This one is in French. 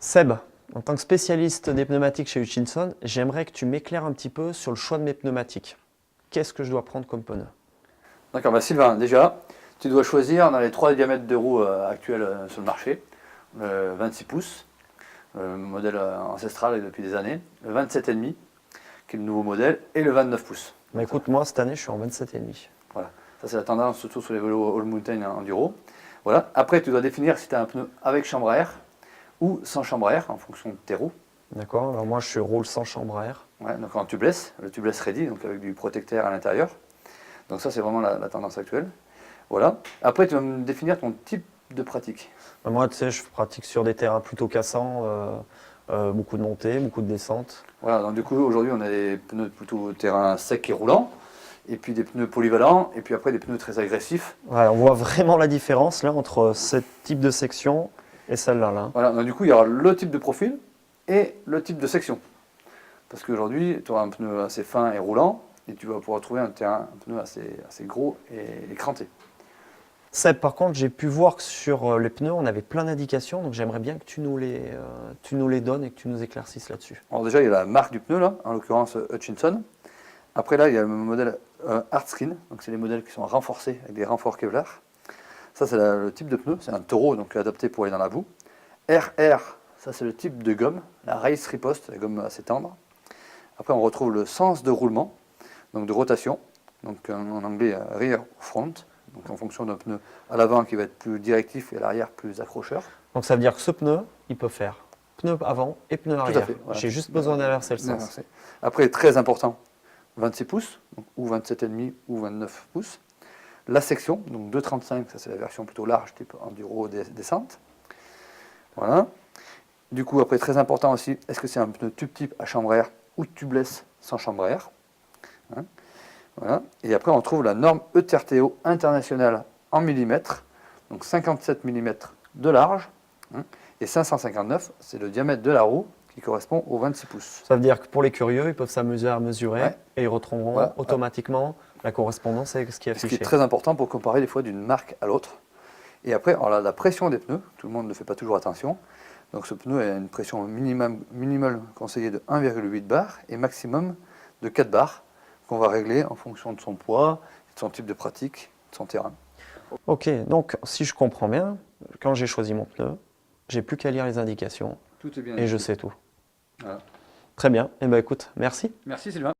Seb, en tant que spécialiste des pneumatiques chez Hutchinson, j'aimerais que tu m'éclaires un petit peu sur le choix de mes pneumatiques. Qu'est-ce que je dois prendre comme pneu? D'accord, bah Sylvain, déjà, tu dois choisir dans les trois diamètres de roues actuels sur le marché, le 26 pouces, modèle ancestral depuis des années, le 27,5, qui est le nouveau modèle, et le 29 pouces. Bah écoute, moi cette année je suis en 27,5. Voilà, ça c'est la tendance surtout sur les vélos All Mountain Enduro. Voilà. Après, tu dois définir si tu as un pneu avec chambre à air ou sans chambre à air en fonction de tes roues. D'accord? Alors moi je roule sans chambre à air. Ouais, donc en tubeless, le tubeless ready, donc avec du protecteur à l'intérieur. Donc ça c'est vraiment la tendance actuelle. Voilà. Après, tu vas me définir ton type de pratique. Bah, moi tu sais, je pratique sur des terrains plutôt cassants, beaucoup de montées, beaucoup de descentes. Voilà, donc du coup aujourd'hui on a des pneus plutôt terrain sec et roulant, et puis des pneus polyvalents, et puis après des pneus très agressifs. Ouais, on voit vraiment la différence là entre ce type de section et celle-là. Là. Voilà, donc du coup il y aura le type de profil et le type de section. Parce qu'aujourd'hui tu auras un pneu assez fin et roulant, et tu vas pouvoir trouver un pneu assez gros et écranté. Seb, par contre, j'ai pu voir que sur les pneus, on avait plein d'indications, donc j'aimerais bien que tu nous les donnes et que tu nous éclaircisses là-dessus. Alors déjà il y a la marque du pneu là, en l'occurrence Hutchinson. Après là il y a le modèle Hardskin, donc c'est les modèles qui sont renforcés avec des renforts Kevlar. Ça c'est le type de pneu, c'est un taureau donc adapté pour aller dans la boue. RR, ça c'est le type de gomme, la Race Riposte, la gomme assez tendre. Après on retrouve le sens de roulement, donc de rotation, donc en anglais rear front, donc en fonction d'un pneu à l'avant qui va être plus directif et à l'arrière plus accrocheur. Donc ça veut dire que ce pneu, il peut faire pneu avant et pneu Tout à arrière. fait. Voilà. J'ai juste besoin d'inverser le sens. Après, très important, 26 pouces, donc, ou 27,5 ou 29 pouces. La section, donc 2,35, ça c'est la version plutôt large, type enduro descente. Voilà. Du coup, après, très important aussi, est-ce que c'est un pneu tube type à chambre à air ou tubeless sans chambre à air, hein. Voilà. Et après, on trouve la norme ETRTO internationale en millimètres, donc 57 mm de large, hein, et 559, c'est le diamètre de la roue qui correspond aux 26 pouces. Ça veut dire que pour les curieux, ils peuvent s'amuser à mesurer Ouais. et ils retrouveront Voilà. automatiquement la correspondance avec ce qui est Ce qui affiché. est très important pour comparer des fois d'une marque à l'autre. Et après, alors la pression des pneus, tout le monde ne fait pas toujours attention. Donc ce pneu a une pression minimale conseillée de 1,8 bar et maximum de 4 bars qu'on va régler en fonction de son poids, de son type de pratique, de son terrain. Ok, donc si je comprends bien, quand j'ai choisi mon pneu, j'ai plus qu'à lire les indications Tout est bien. et je sais tout. Voilà. Très bien, et ben écoute, merci. Merci Sylvain.